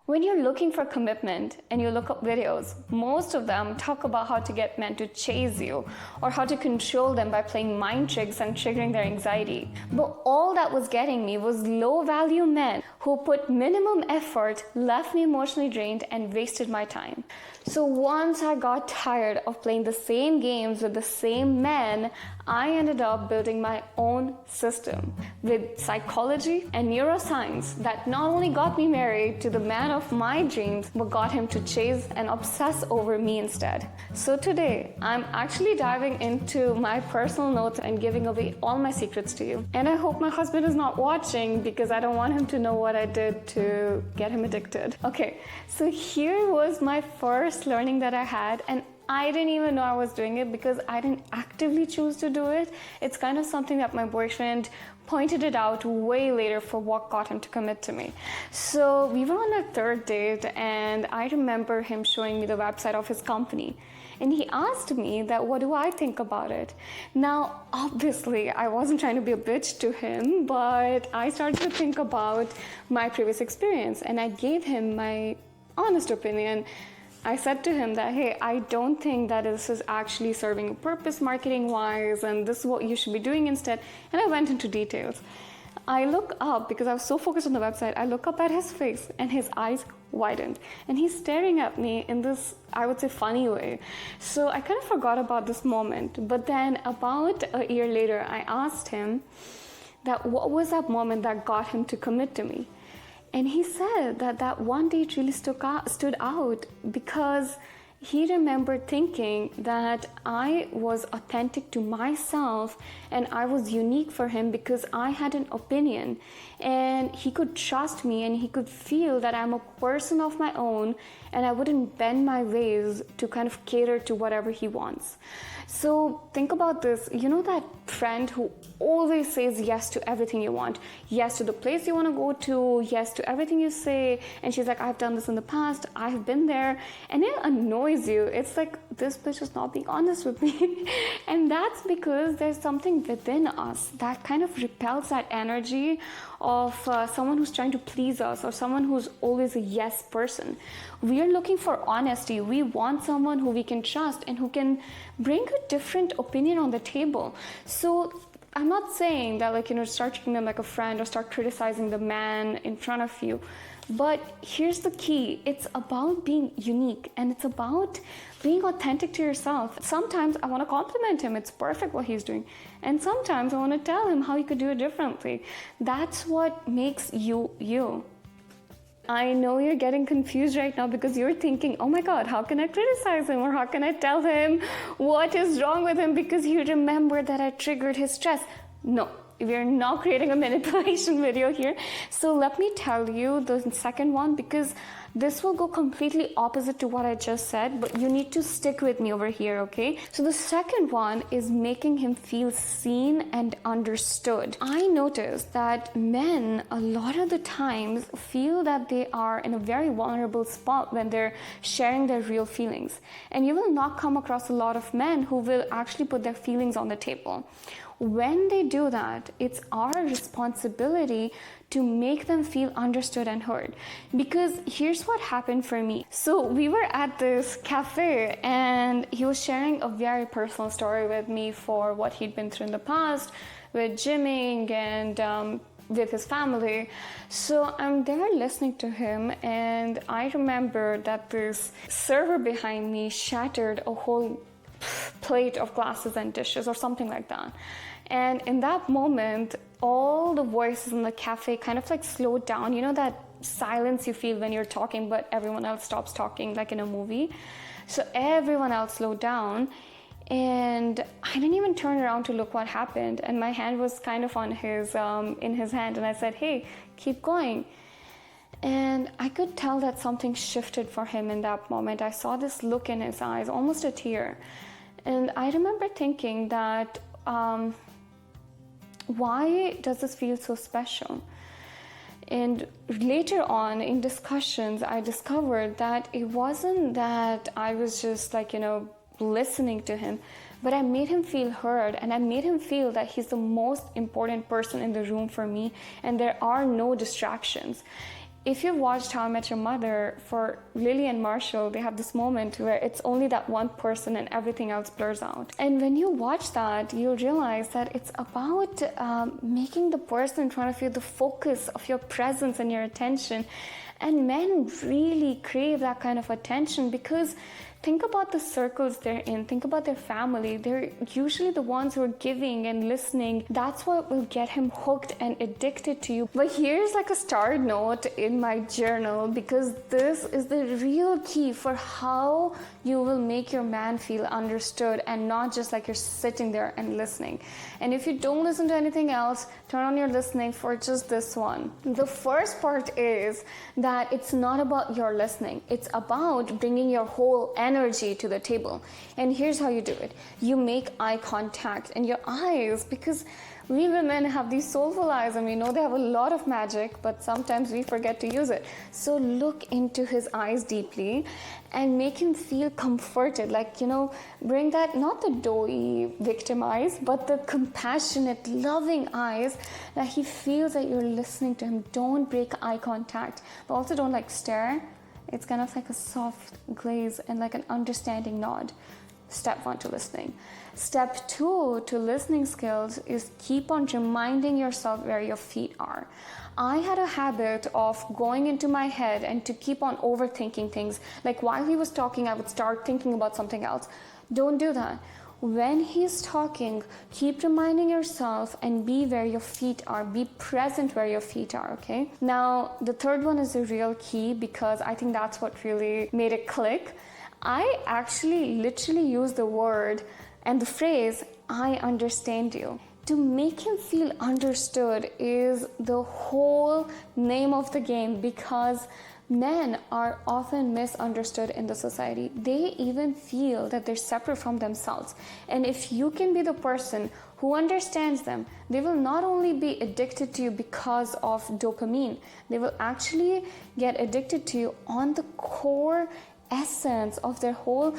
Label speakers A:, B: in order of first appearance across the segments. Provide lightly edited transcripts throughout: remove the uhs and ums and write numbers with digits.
A: When you're looking for commitment and you look up videos, most of them talk about how to get men to chase you or how to control them by playing mind tricks and triggering their anxiety. But all that was getting me was low-value men who put minimum effort, left me emotionally drained, and wasted my time. So once I got tired of playing the same games with the same men, I ended up building my own system with psychology and neuroscience that not only got me married to the man of my dreams, but got him to chase and obsess over me instead. So today, I'm actually diving into my personal notes and giving away all my secrets to you. And I hope my husband is not watching because I don't want him to know what I did to get him addicted. Okay, so here was my first learning that I had, and I didn't even know I was doing it because I didn't actively choose to do it. It's kind of something that my boyfriend pointed it out way later for what got him to commit to me. So we were on a third date, and I remember him showing me the website of his company. And he asked me that, what do I think about it? Now, obviously, I wasn't trying to be a bitch to him, but I started to think about my previous experience, and I gave him my honest opinion. I said to him that, hey, I don't think that this is actually serving a purpose marketing-wise, and this is what you should be doing instead. And I went into details. I look up, because I was so focused on the website, I look up at his face, and his eyes widened. And he's staring at me in this, I would say, funny way. So I kind of forgot about this moment. But then about a year later, I asked him that what was that moment that got him to commit to me? And he said that that one date really stood out because he remembered thinking that I was authentic to myself and I was unique for him because I had an opinion, and he could trust me and he could feel that I'm a person of my own and I wouldn't bend my ways to kind of cater to whatever he wants. So think about this. You know that friend who always says yes to everything you want, yes to the place you want to go to, yes to everything you say, and she's like, I've done this in the past, I've been there, and it annoys you. It's like, this bitch is not being honest with me. And that's because there's something within us that kind of repels that energy of someone who's trying to please us or someone who's always a yes person. We are looking for honesty. We want someone who we can trust and who can bring a different opinion on the table. So I'm not saying that, start treating them like a friend or start criticizing the man in front of you. But here's the key. It's about being unique, and it's about being authentic to yourself. Sometimes I want to compliment him. It's perfect what he's doing. And sometimes I want to tell him how he could do it differently. That's what makes you, you. I know you're getting confused right now because you're thinking, oh my God, how can I criticize him, or how can I tell him what is wrong with him because you remember that I triggered his stress? No, we're not creating a manipulation video here. So let me tell you the second one, because this will go completely opposite to what I just said, but you need to stick with me over here, okay? So the second one is making him feel seen and understood. I noticed that men a lot of the times feel that they are in a very vulnerable spot when they're sharing their real feelings. And you will not come across a lot of men who will actually put their feelings on the table. When they do that, it's our responsibility to make them feel understood and heard. Because here's what happened for me. So we were at this cafe, and he was sharing a very personal story with me for what he'd been through in the past with gymming and with his family. So I'm there listening to him, and I remember that this server behind me shattered a whole plate of glasses and dishes or something like that. And in that moment, all the voices in the cafe kind of slowed down. You know that silence you feel when you're talking but everyone else stops talking, like in a movie? So everyone else slowed down, and I didn't even turn around to look what happened, and my hand was kind of on his in his hand, and I said, hey, keep going. And I could tell that something shifted for him in that moment. I saw this look in his eyes, almost a tear. And I remember thinking that, why does this feel so special? And later on in discussions, I discovered that it wasn't that I was just listening to him, but I made him feel heard, and I made him feel that he's the most important person in the room for me, and there are no distractions. If you've watched How I Met Your Mother, for Lily and Marshall, they have this moment where it's only that one person and everything else blurs out. And when you watch that, you'll realize that it's about making the person in front of you the focus of your presence and your attention. And men really crave that kind of attention, because think about the circles they're in. Think about their family. They're usually the ones who are giving and listening. That's what will get him hooked and addicted to you. But here's like a star note in my journal, because this is the real key for how you will make your man feel understood and not just like you're sitting there and listening. And if you don't listen to anything else, turn on your listening for just this one. The first part is that it's not about your listening. It's about bringing your whole energy to the table. And here's how you do it. You make eye contact, and your eyes, because we women have these soulful eyes and we know they have a lot of magic, but sometimes we forget to use it. So look into his eyes deeply and make him feel comforted. Like, bring that, not the doughy victim eyes, but the compassionate, loving eyes that he feels that you're listening to him. Don't break eye contact, but also don't like stare. It's kind of like a soft glaze and like an understanding nod. Step 1 to listening. Step 2 to listening skills is keep on reminding yourself where your feet are. I had a habit of going into my head and to keep on overthinking things. Like while he was talking, I would start thinking about something else. Don't do that. When he's talking, keep reminding yourself and be where your feet are. Be present where your feet are, okay? Now, the third one is the real key, because I think that's what really made it click. I actually literally use the word and the phrase, I understand you. To make him feel understood is the whole name of the game, because men are often misunderstood in the society. They even feel that they're separate from themselves. And if you can be the person who understands them, they will not only be addicted to you because of dopamine, they will actually get addicted to you on the core essence of their whole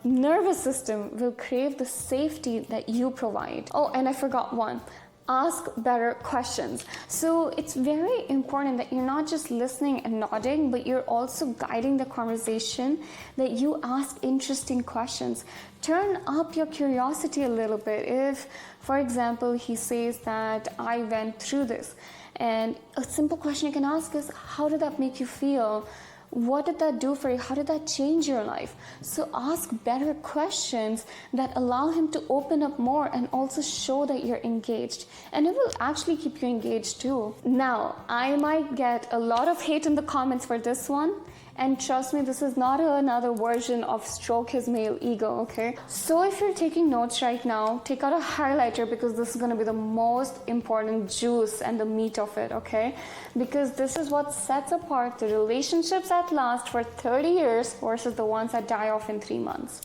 A: nervous system. Will crave the safety that you provide. Oh, and I forgot one. Ask better questions. So it's very important that you're not just listening and nodding, but you're also guiding the conversation, that you ask interesting questions. Turn up your curiosity a little bit. If, for example, he says that I went through this, and a simple question you can ask is, how did that make you feel? What did that do for you? How did that change your life? So ask better questions that allow him to open up more and also show that you're engaged. And it will actually keep you engaged too. Now, I might get a lot of hate in the comments for this one. And trust me, this is not another version of stroke his male ego, okay? So if you're taking notes right now, take out a highlighter, because this is going to be the most important juice and the meat of it, okay? Because this is what sets apart the relationships that last for 30 years versus the ones that die off in 3 months.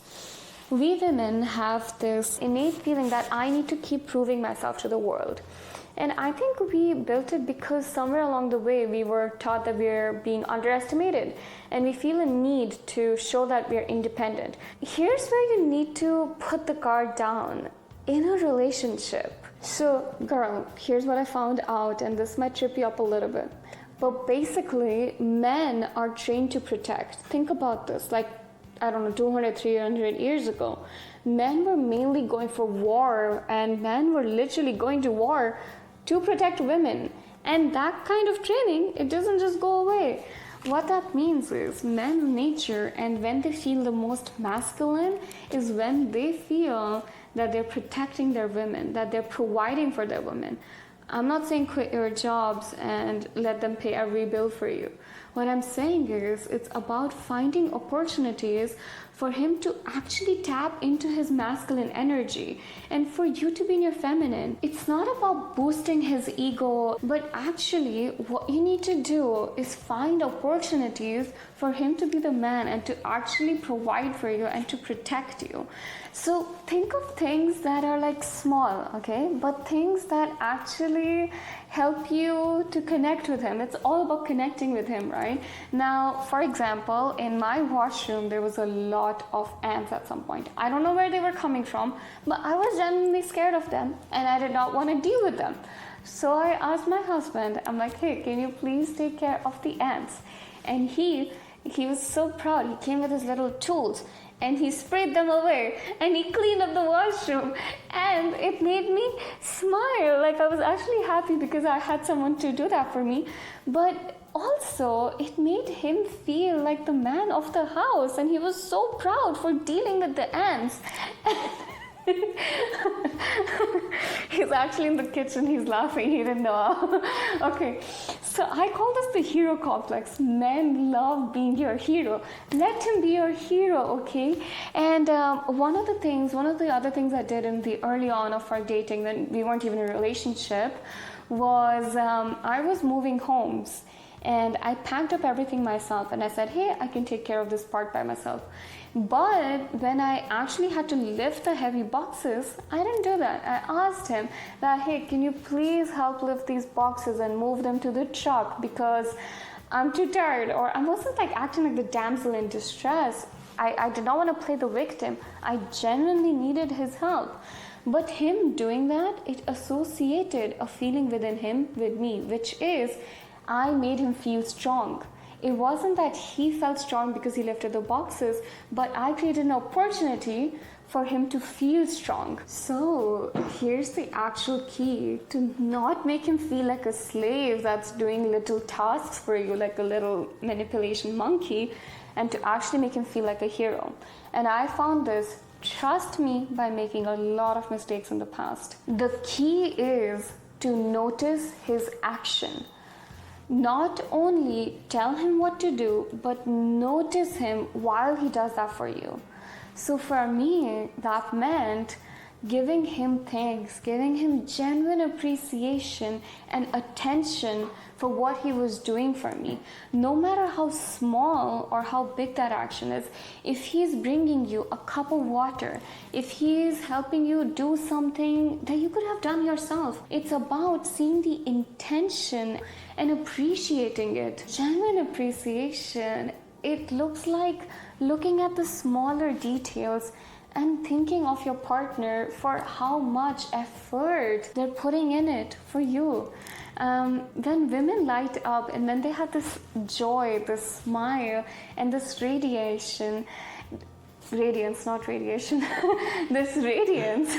A: We women have this innate feeling that I need to keep proving myself to the world. And I think we built it because somewhere along the way we were taught that we're being underestimated, and we feel a need to show that we're independent. Here's where you need to put the guard down in a relationship. So, girl, here's what I found out, and this might trip you up a little bit. But basically, men are trained to protect. Think about this, like, I don't know, 200, 300 years ago. Men were mainly going for war, and men were literally going to war to protect women. And that kind of training, it doesn't just go away. What that means is men's nature, and when they feel the most masculine, is when they feel that they're protecting their women, that they're providing for their women. I'm not saying quit your jobs and let them pay every bill for you. What I'm saying is it's about finding opportunities for him to actually tap into his masculine energy and for you to be in your feminine. It's not about boosting his ego, but actually what you need to do is find opportunities for him to be the man and to actually provide for you and to protect you. So think of things that are like small, okay? But things that actually help you to connect with him. It's all about connecting with him, right? Now, for example, in my washroom, there was a lot of ants at some point. I don't know where they were coming from, but I was genuinely scared of them and I did not want to deal with them. So I asked my husband, I'm like, hey, can you please take care of the ants? And he was so proud. He came with his little tools and he sprayed them away and he cleaned up the washroom, and it made me smile. Like, I was actually happy because I had someone to do that for me, but also it made him feel like the man of the house, and he was so proud for dealing with the ants. He's actually in the kitchen, he's laughing, he didn't know. Okay, so I call this the hero complex. Men love being your hero. Let him be your hero, okay? And one of the other things I did in the early on of our dating, when we weren't even in a relationship, was I was moving homes. And I packed up everything myself and I said, hey, I can take care of this part by myself. But when I actually had to lift the heavy boxes, I didn't do that. I asked him that, hey, can you please help lift these boxes and move them to the truck because I'm too tired? Or I wasn't like acting like the damsel in distress. I did not want to play the victim. I genuinely needed his help. But him doing that, it associated a feeling within him with me, which is, I made him feel strong. It wasn't that he felt strong because he lifted the boxes, but I created an opportunity for him to feel strong. So here's the actual key: to not make him feel like a slave that's doing little tasks for you, like a little manipulation monkey, and to actually make him feel like a hero. And I found this, trust me, by making a lot of mistakes in the past. The key is to notice his action. Not only tell him what to do, but notice him while he does that for you. So for me, that meant giving him thanks, giving him genuine appreciation and attention for what he was doing for me. No matter how small or how big that action is, if he's bringing you a cup of water, if he's helping you do something that you could have done yourself, it's about seeing the intention and appreciating it. Genuine appreciation, it looks like looking at the smaller details and thinking of your partner for how much effort they're putting in it for you. When women light up and when they have this joy, this smile, and this radiance, not radiation, this radiance,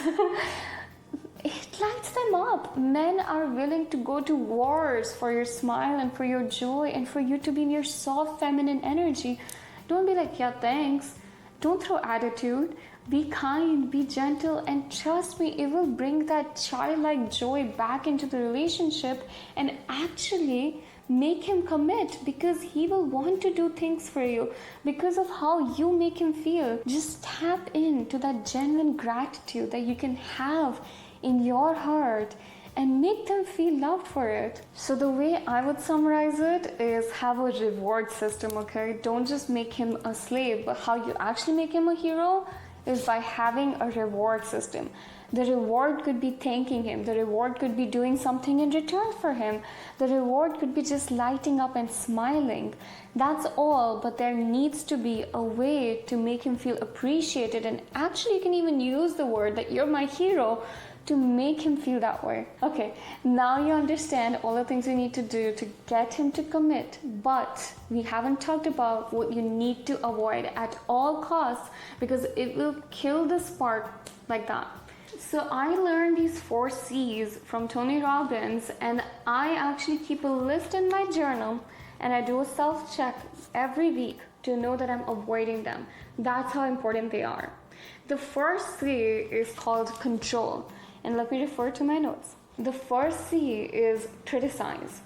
A: it lights them up. Men are willing to go to wars for your smile and for your joy and for you to be in your soft feminine energy. Don't be like, yeah, thanks. Don't throw attitude. Be kind, be gentle, and trust me, it will bring that childlike joy back into the relationship and actually make him commit, because he will want to do things for you because of how you make him feel. Just tap into that genuine gratitude that you can have in your heart and make them feel loved for it. So the way I would summarize it is have a reward system, okay? Don't just make him a slave, but how you actually make him a hero is by having a reward system. The reward could be thanking him. The reward could be doing something in return for him. The reward could be just lighting up and smiling. That's all, but there needs to be a way to make him feel appreciated. And actually, you can even use the word that you're my hero to make him feel that way. Okay, now you understand all the things you need to do to get him to commit, but we haven't talked about what you need to avoid at all costs, because it will kill the spark like that. So I learned these 4 C's from Tony Robbins, and I actually keep a list in my journal, and I do a self-check every week to know that I'm avoiding them. That's how important they are. The first C is called control. And let me refer to my notes. The first C is criticize.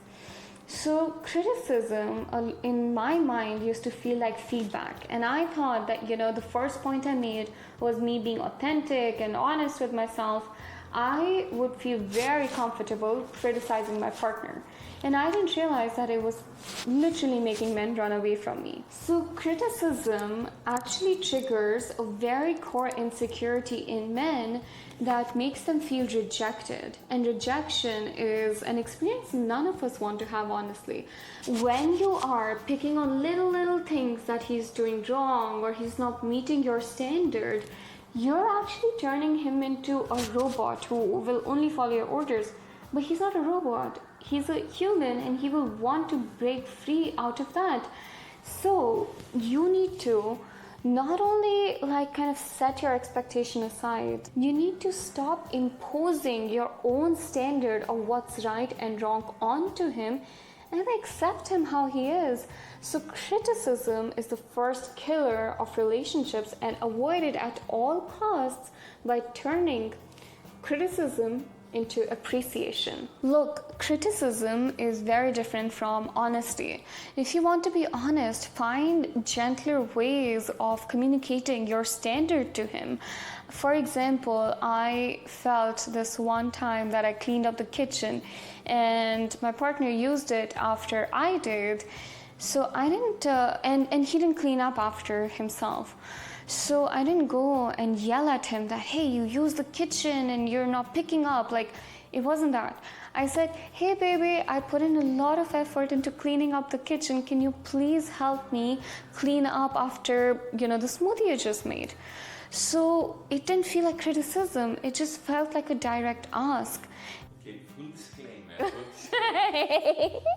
A: So criticism, in my mind, used to feel like feedback. And I thought that, the first point I made was me being authentic and honest with myself. I would feel very comfortable criticizing my partner. And I didn't realize that it was literally making men run away from me. So criticism actually triggers a very core insecurity in men that makes them feel rejected. And rejection is an experience none of us want to have, honestly. When you are picking on little things that he's doing wrong or he's not meeting your standard, you're actually turning him into a robot who will only follow your orders. But he's not a robot. He's a human and he will want to break free out of that. So you need to not only kind of set your expectation aside, you need to stop imposing your own standard of what's right and wrong onto him and accept him how he is. So criticism is the first killer of relationships, and avoid it at all costs by turning criticism into appreciation. Look, criticism is very different from honesty. If you want to be honest, find gentler ways of communicating your standard to him. For example, I felt this one time that I cleaned up the kitchen and my partner used it after I did. So I didn't, and he didn't clean up after himself. So I didn't go and yell at him that, hey, you use the kitchen and you're not picking up. It wasn't that. I said, hey, baby, I put in a lot of effort into cleaning up the kitchen. Can you please help me clean up after, the smoothie I just made? So it didn't feel like criticism. It just felt like a direct ask.
B: Okay, full disclaimer.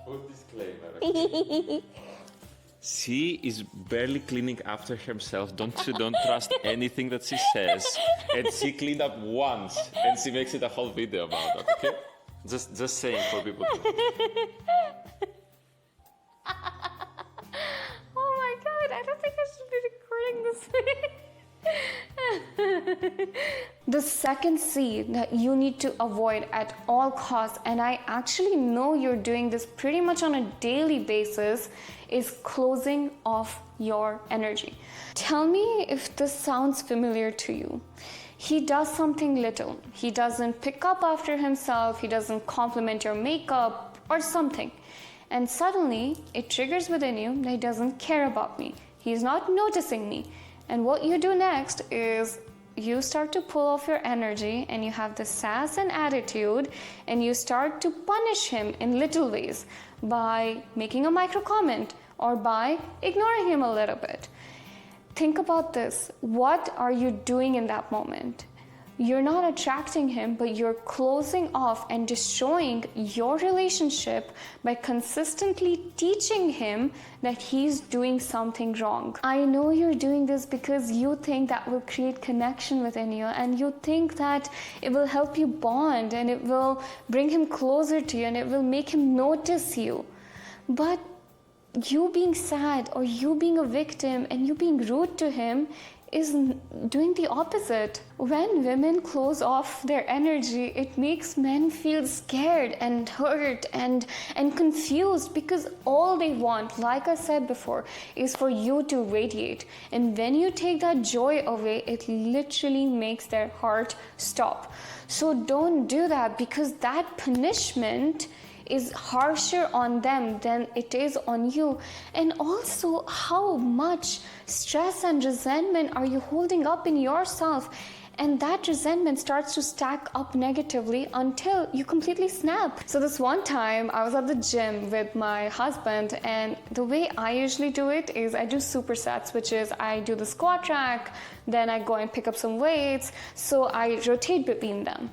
B: Full disclaimer. She is barely cleaning after herself. Don't trust anything that she says. And she cleaned up once, and she makes it a whole video about that. Okay, just saying for people.
A: Oh my God! I don't think I should be recording this way. The second C that you need to avoid at all costs, and I actually know you're doing this pretty much on a daily basis, is closing off your energy. Tell me if this sounds familiar to you. He does something little. He doesn't pick up after himself. He doesn't compliment your makeup or something. And suddenly it triggers within you that he doesn't care about me. He's not noticing me. And what you do next is you start to pull off your energy and you have the sass and attitude and you start to punish him in little ways by making a micro comment or by ignoring him a little bit. Think about this. What are you doing in that moment? You're not attracting him, but you're closing off and destroying your relationship by consistently teaching him that he's doing something wrong. I know you're doing this because you think that will create connection within you, and you think that it will help you bond and it will bring him closer to you and it will make him notice you. But you being sad or you being a victim and you being rude to him is doing the opposite. When women close off their energy, it makes men feel scared and hurt and confused, because all they want, like I said before, is for you to radiate. And when you take that joy away, it literally makes their heart stop. So don't do that, because that punishment is harsher on them than it is on you. And also, how much stress and resentment are you holding up in yourself? And that resentment starts to stack up negatively until you completely snap. So this one time I was at the gym with my husband, and the way I usually do it is I do supersets, which is I do the squat rack, then I go and pick up some weights. So I rotate between them.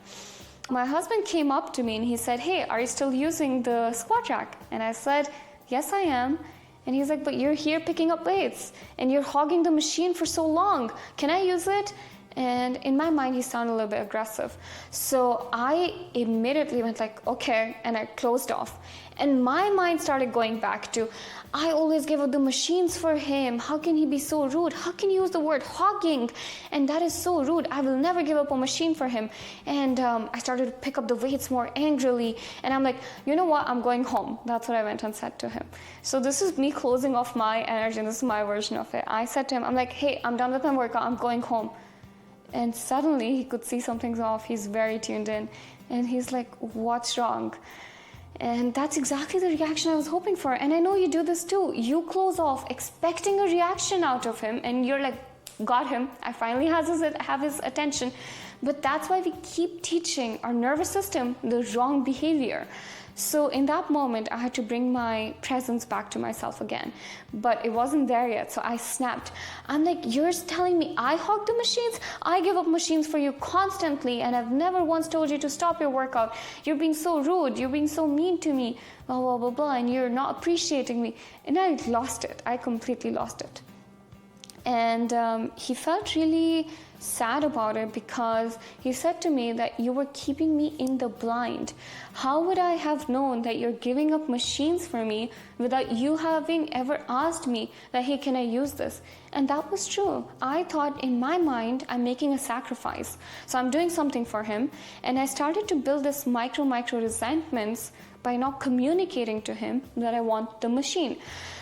A: My husband came up to me and he said, hey, are you still using the squat rack? And I said, yes, I am. And he's like, but you're here picking up weights and you're hogging the machine for so long. Can I use it? And in my mind, he sounded a little bit aggressive. So I immediately went like, okay, and I closed off. And my mind started going back to, I always give up the machines for him. How can he be so rude? How can you use the word hogging? And that is so rude. I will never give up a machine for him. And I started to pick up the weights more angrily. And I'm like, you know what? I'm going home. That's what I went and said to him. So this is me closing off my energy, and this is my version of it. I said to him, I'm like, hey, I'm done with my workout. I'm going home. And suddenly he could see something's off. He's very tuned in. And he's like, what's wrong? And that's exactly the reaction I was hoping for. And I know you do this too. You close off expecting a reaction out of him, and you're like, got him. I finally have his attention. But that's why we keep teaching our nervous system the wrong behavior. So in that moment, I had to bring my presence back to myself again. But it wasn't there yet, so I snapped. I'm like, you're telling me I hog the machines? I give up machines for you constantly, and I've never once told you to stop your workout. You're being so rude, you're being so mean to me, blah, blah, blah, blah, and you're not appreciating me. And I lost it. I completely lost it. And he felt really sad about it because he said to me that you were keeping me in the blind. How would I have known that you're giving up machines for me without you having ever asked me that, hey, can I use this? And that was true. I thought in my mind, I'm making a sacrifice. So I'm doing something for him. And I started to build this micro resentments by not communicating to him that I want the machine.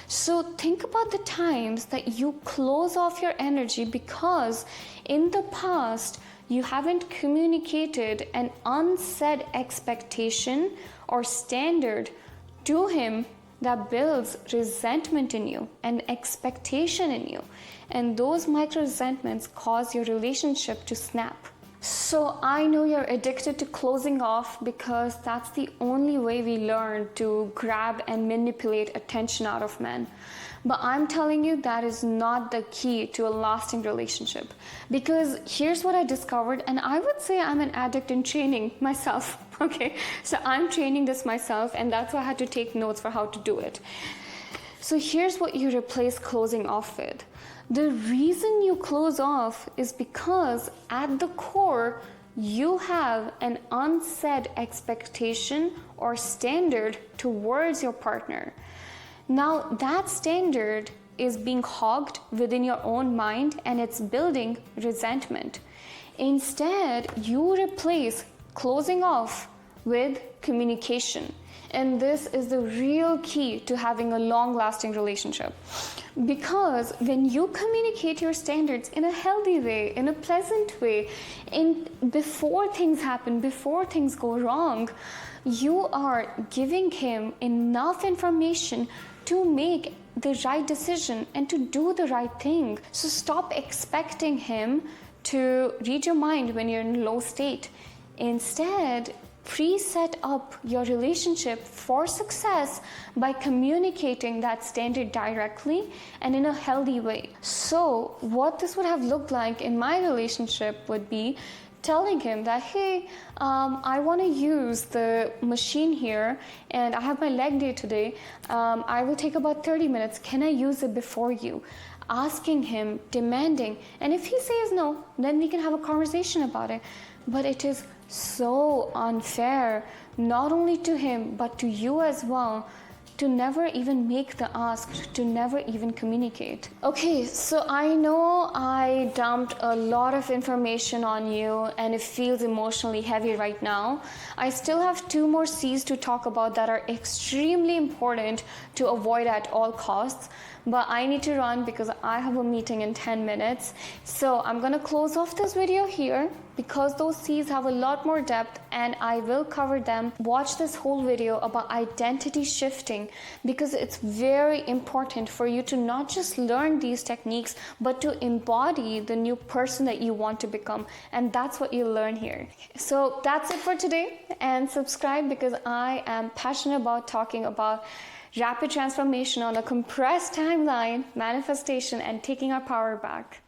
A: So think about the times that you close off your energy because in the past you haven't communicated an unsaid expectation or standard to him that builds resentment in you and expectation in you. And those micro resentments cause your relationship to snap. So I know you're addicted to closing off because that's the only way we learn to grab and manipulate attention out of men. But I'm telling you that is not the key to a lasting relationship. Because here's what I discovered, and I would say I'm an addict in training myself. Okay, so I'm training this myself, and that's why I had to take notes for how to do it. So here's what you replace closing off with. The reason you close off is because at the core, you have an unsaid expectation or standard towards your partner. Now, that standard is being hogged within your own mind and it's building resentment. Instead, you replace closing off with communication. And this is the real key to having a long-lasting relationship. Because when you communicate your standards in a healthy way, in a pleasant way, before things happen, before things go wrong, you are giving him enough information to make the right decision and to do the right thing. So stop expecting him to read your mind when you're in a low state. Instead, pre-set up your relationship for success by communicating that standard directly and in a healthy way. So what this would have looked like in my relationship would be telling him that, hey, I want to use the machine here and I have my leg day today. I will take about 30 minutes. Can I use it before you? Asking him, demanding. And if he says no, then we can have a conversation about it. But it is so unfair, not only to him, but to you as well, to never even make the ask, to never even communicate. Okay, so I know I dumped a lot of information on you and it feels emotionally heavy right now. I still have 2 more C's to talk about that are extremely important to avoid at all costs. But I need to run because I have a meeting in 10 minutes. So I'm gonna close off this video here because those C's have a lot more depth and I will cover them. Watch this whole video about identity shifting because it's very important for you to not just learn these techniques, but to embody the new person that you want to become. And that's what you'll learn here. So that's it for today, and subscribe because I am passionate about talking about rapid transformation on a compressed timeline, manifestation, and taking our power back.